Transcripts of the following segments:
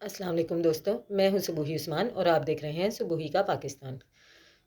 अस्सलाम वालेकुम दोस्तों, मैं हूं सुबूही उस्मान और आप देख रहे हैं सुबूही का पाकिस्तान।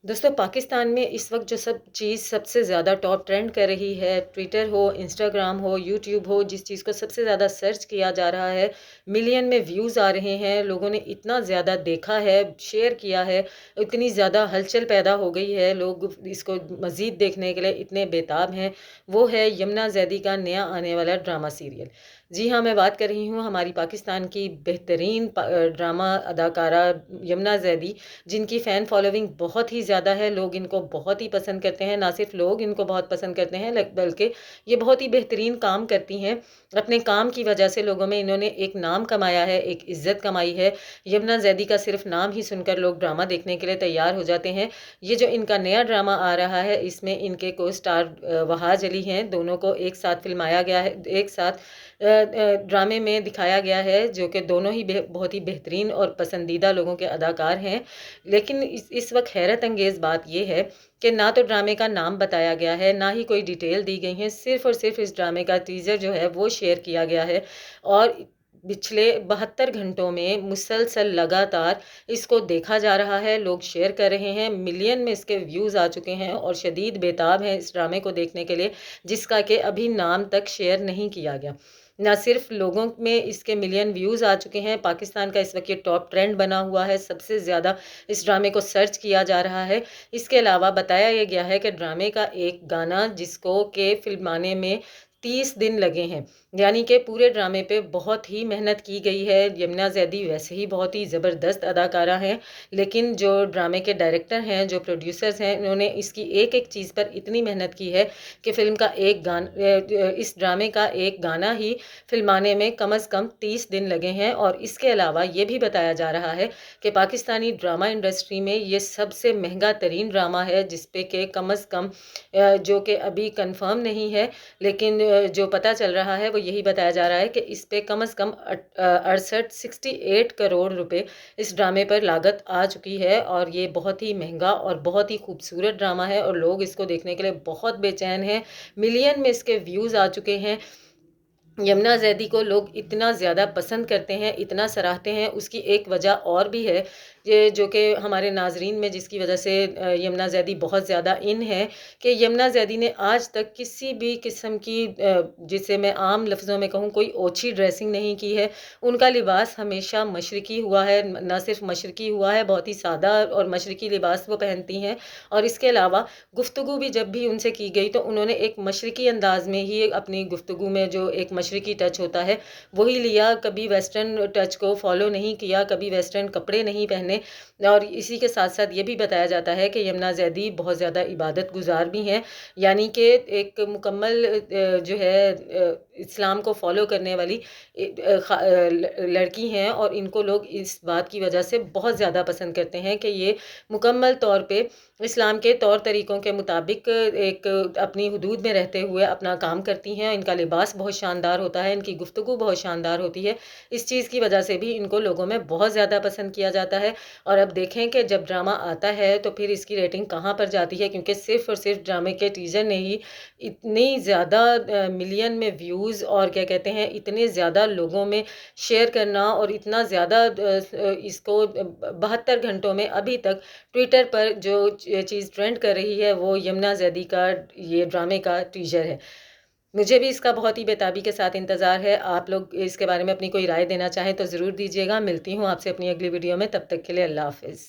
दोस्तों, पाकिस्तान में इस वक्त जो सब चीज़ सबसे ज़्यादा टॉप ट्रेंड कर रही है, ट्विटर हो, इंस्टाग्राम हो, यूट्यूब हो, जिस चीज़ को सबसे ज़्यादा सर्च किया जा रहा है, मिलियन में व्यूज़ आ रहे हैं, लोगों ने इतना ज़्यादा देखा है, शेयर किया है, इतनी ज़्यादा हलचल पैदा हो गई है, लोग इसको मज़ीद देखने के लिए इतने बेताब हैं। वो है यमुना ज़ैदी का नया आने वाला ड्रामा सीरियल। जी हाँ, मैं बात कर रही हूँ हमारी पाकिस्तान की बेहतरीन ड्रामा अदाकारा यमुना ज़ैदी, जिनकी फ़ैन फॉलोइंग बहुत ही ज़्यादा है। लोग इनको बहुत ही पसंद करते हैं, ना सिर्फ लोग इनको बहुत पसंद करते हैं बल्कि ये बहुत ही बेहतरीन काम करती हैं। अपने काम की वजह से लोगों में इन्होंने एक नाम कमाया है, एक इज़्ज़त कमाई है। यमुना ज़ैदी का सिर्फ नाम ही सुनकर लोग ड्रामा देखने के लिए तैयार हो जाते हैं। ये जो इनका नया ड्रामा आ रहा है, इसमें इनके को स्टार वहाज अली हैं। दोनों को एक साथ फिल्माया गया है, एक साथ ड्रामे में दिखाया गया है, जो कि दोनों ही बहुत ही बेहतरीन और पसंदीदा लोगों के अदाकार हैं। लेकिन इस वक्त हैरत अंगेज़ बात यह है कि ना तो ड्रामे का नाम बताया गया है, ना ही कोई डिटेल दी गई है। सिर्फ़ और सिर्फ़ इस ड्रामे का टीज़र जो है वो शेयर किया गया है और पिछले 72 घंटों में मुसलसल लगातार इसको देखा जा रहा है, लोग शेयर कर रहे हैं, मिलियन में इसके व्यूज़ आ चुके हैं और शदीद बेताब हैं इस ड्रामे को देखने के लिए, जिसका कि अभी नाम तक शेयर नहीं किया गया। ना सिर्फ लोगों में इसके मिलियन व्यूज़ आ चुके हैं, पाकिस्तान का इस वक्त ये टॉप ट्रेंड बना हुआ है, सबसे ज़्यादा इस ड्रामे को सर्च किया जा रहा है। इसके अलावा बताया ये गया है कि ड्रामे का एक गाना जिसको के फ़िल्माने में 30 दिन लगे हैं, यानी कि पूरे ड्रामे पे बहुत ही मेहनत की गई है। यमुना ज़ैदी वैसे ही बहुत ही ज़बरदस्त अदाकारा हैं, लेकिन जो ड्रामे के डायरेक्टर हैं, जो प्रोड्यूसर्स हैं, इन्होंने इसकी एक-एक चीज़ पर इतनी मेहनत की है कि फ़िल्म का इस ड्रामे का एक गाना ही फिल्माने में कम से कम 30 दिन लगे हैं। और इसके अलावा ये भी बताया जा रहा है कि पाकिस्तानी ड्रामा इंडस्ट्री में ये सबसे महंगा तरीन ड्रामा है, जिस पे के कम से कम जो कि अभी कंफर्म नहीं है, लेकिन जो पता चल रहा है वो यही बताया जा रहा है कि इस पे कम से कम 68 करोड़ रुपए इस ड्रामे पर लागत आ चुकी है। और ये बहुत ही महंगा और बहुत ही खूबसूरत ड्रामा है और लोग इसको देखने के लिए बहुत बेचैन हैं। मिलियन में इसके व्यूज़ आ चुके हैं। यमुना ज़ैदी को लोग इतना ज़्यादा पसंद करते हैं, इतना सराहते हैं, उसकी एक वजह और भी है, ये जो कि हमारे नाज़रीन में जिसकी वजह से यमुना ज़ैदी बहुत ज़्यादा इन है कि यमुना ज़ैदी ने आज तक किसी भी किस्म की जिसे मैं आम लफ्ज़ों में कहूँ, कोई ओछी ड्रेसिंग नहीं की है। उनका लिबास हमेशा मशरक़ी हुआ है, ना सिर्फ़ मशरक़ी हुआ है, बहुत ही सादा और मशरक़ी लिबास वो पहनती हैं। और इसके अलावा गुफ्तगू भी जब भी उनसे की गई तो उन्होंने एक मशरक़ी अंदाज़ में ही अपनी गुफ्तगू में जो एक मशरक़ी टच होता है वही लिया, कभी वेस्टर्न टच को फॉलो नहीं किया, कभी वेस्टर्न कपड़े नहीं पहने। और इसी के साथ साथ ये भी बताया जाता है कि यमुना ज़ैदी बहुत ज़्यादा इबादत गुज़ार भी हैं, यानी कि एक मुकम्मल जो है इस्लाम को फॉलो करने वाली लड़की हैं। और इनको लोग इस बात की वजह से बहुत ज़्यादा पसंद करते हैं कि ये मुकम्मल तौर पे इस्लाम के तौर तरीक़ों के मुताबिक एक अपनी हुदूद में रहते हुए अपना काम करती हैं। इनका लिबास बहुत शानदार होता है, इनकी गुफ्तगू बहुत शानदार होती है। इस चीज़ की वजह से भी इनको लोगों में बहुत ज़्यादा पसंद किया जाता है। और अब देखें कि जब ड्रामा आता है तो फिर इसकी रेटिंग कहाँ पर जाती है, क्योंकि सिर्फ़ और सिर्फ़ ड्रामे के टीज़र ने ही इतनी ज़्यादा मिलियन में व्यूज़ और क्या कहते हैं, इतने ज़्यादा लोगों में शेयर करना और इतना ज़्यादा इसको 72 घंटों में अभी तक ट्विटर पर जो चीज़ ट्रेंड कर रही है वो यमुना ज़ैदी का ये ड्रामे का टीज़र है। मुझे भी इसका बहुत ही बेताबी के साथ इंतज़ार है। आप लोग इसके बारे में अपनी कोई राय देना चाहें तो ज़रूर दीजिएगा। मिलती हूँ आपसे अपनी अगली वीडियो में, तब तक के लिए अल्लाह हाफ़िज़।